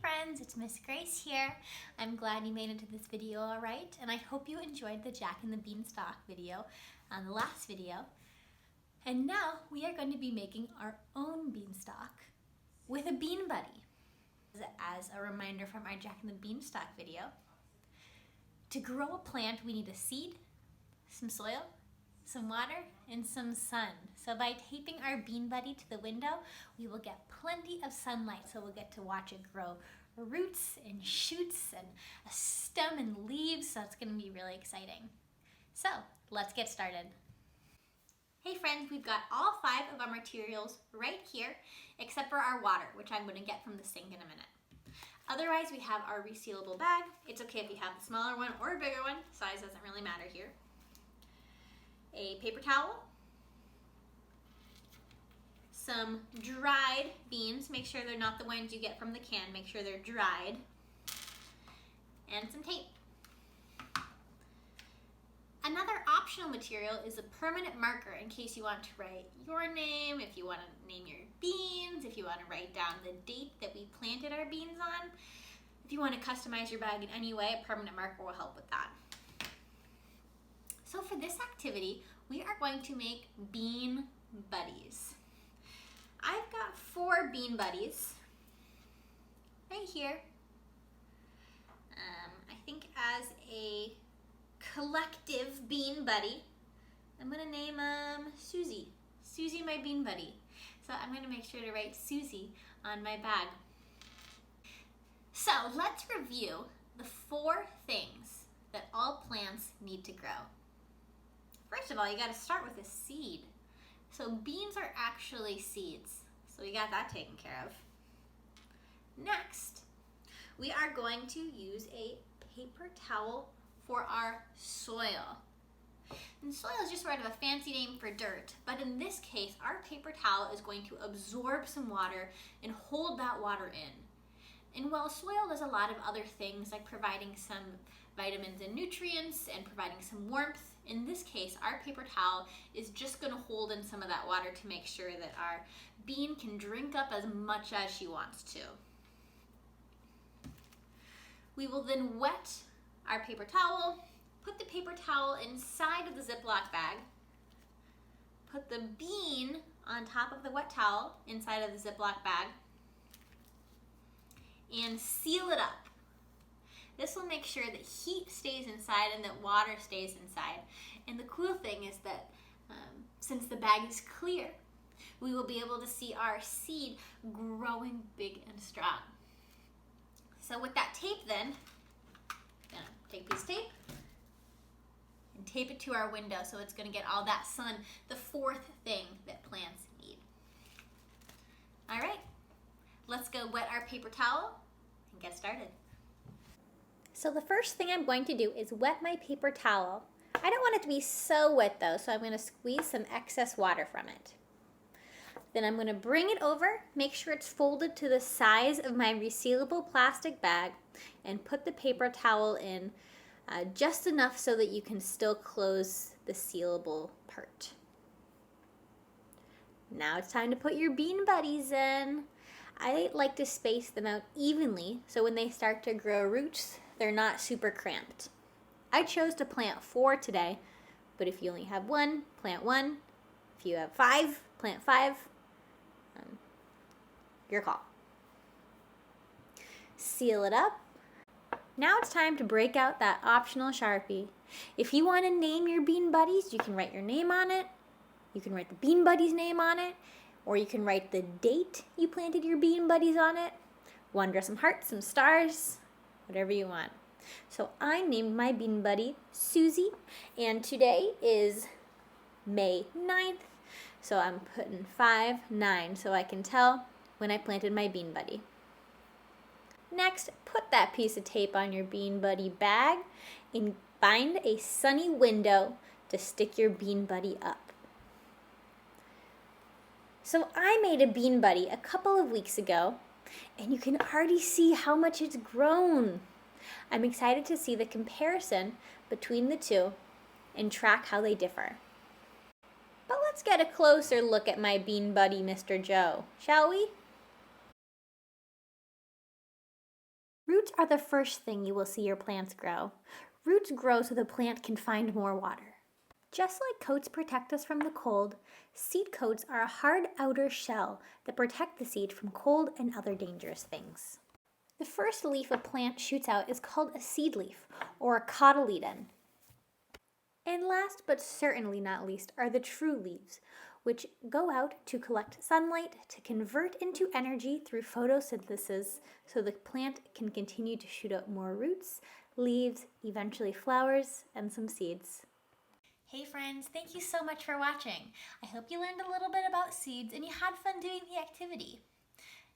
friends, it's Miss Grace here. I'm glad you made it to this video all right, and I hope you enjoyed the Jack and the Beanstalk video on the last video. And now we are going to be making our own beanstalk with a bean buddy. As a reminder from our Jack and the Beanstalk video, to grow a plant we need a seed, some soil, some water, and some sun. So by taping our bean buddy to the window, we will get plenty of sunlight, so we'll get to watch it grow roots and shoots and a stem and leaves, so it's gonna be really exciting. So let's get started. Hey friends, we've got all 5 of our materials right here, except for our water, which I'm gonna get from the sink in a minute. Otherwise, we have our resealable bag. It's okay if you have the smaller one or a bigger one, size doesn't really matter here. A paper towel, some dried beans, make sure they're not the ones you get from the can, make sure they're dried, and some tape. Another optional material is a permanent marker in case you want to write your name, if you want to name your beans, if you want to write down the date that we planted our beans on. If you want to customize your bag in any way, a permanent marker will help with that. So for this activity, we are going to make bean buddies. I've got 4 bean buddies right here. I think as a collective bean buddy, I'm gonna name Susie. Susie, my bean buddy. So I'm gonna make sure to write Susie on my bag. So let's review the 4 things that all plants need to grow. First of all, you gotta start with a seed. So beans are actually seeds. So we got that taken care of. Next, we are going to use a paper towel for our soil. And soil is just sort of a fancy name for dirt, but in this case, our paper towel is going to absorb some water and hold that water in. And while soil does a lot of other things like providing some vitamins and nutrients and providing some warmth, in this case, our paper towel is just gonna hold in some of that water to make sure that our bean can drink up as much as she wants to. We will then wet our paper towel, put the paper towel inside of the Ziploc bag, put the bean on top of the wet towel inside of the Ziploc bag, and seal it up. This will make sure that heat stays inside and that water stays inside. And the cool thing is that since the bag is clear, we will be able to see our seed growing big and strong. So with that tape then, I'm gonna take a piece of tape and tape it to our window so it's gonna get all that sun, the 4th thing that plants need. All right, let's go wet our paper towel and get started. So the first thing I'm going to do is wet my paper towel. I don't want it to be so wet though, so I'm going to squeeze some excess water from it. Then I'm going to bring it over, make sure it's folded to the size of my resealable plastic bag, and put the paper towel in just enough so that you can still close the sealable part. Now it's time to put your bean buddies in. I like to space them out evenly so when they start to grow roots, they're not super cramped. I chose to plant 4 today, but if you only have 1, plant 1. If you have 5, plant 5. Your call. Seal it up. Now it's time to break out that optional Sharpie. If you want to name your bean buddies, you can write your name on it. You can write the bean buddy's name on it, or you can write the date you planted your bean buddies on it. Want to draw some hearts, some stars, whatever you want. So I named my bean buddy Susie, and today is May 9th, so I'm putting 5-9 so I can tell when I planted my bean buddy. Next, put that piece of tape on your bean buddy bag and find a sunny window to stick your bean buddy up. So I made a bean buddy a couple of weeks ago, and you can already see how much it's grown. I'm excited to see the comparison between the two and track how they differ. But let's get a closer look at my bean buddy, Mr. Joe, shall we? Roots are the first thing you will see your plants grow. Roots grow so the plant can find more water. Just like coats protect us from the cold, seed coats are a hard outer shell that protect the seed from cold and other dangerous things. The first leaf a plant shoots out is called a seed leaf, or a cotyledon. And last but certainly not least are the true leaves, which go out to collect sunlight to convert into energy through photosynthesis so the plant can continue to shoot out more roots, leaves, eventually flowers, and some seeds. Hey friends, thank you so much for watching. I hope you learned a little bit about seeds and you had fun doing the activity.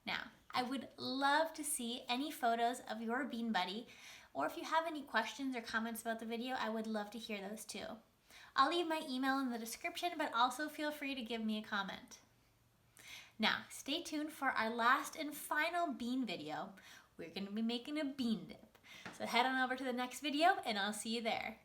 Now, I would love to see any photos of your bean buddy, or if you have any questions or comments about the video, I would love to hear those too. I'll leave my email in the description, but also feel free to give me a comment. Now, stay tuned for our last and final bean video. We're going to be making a bean dip. So head on over to the next video and I'll see you there.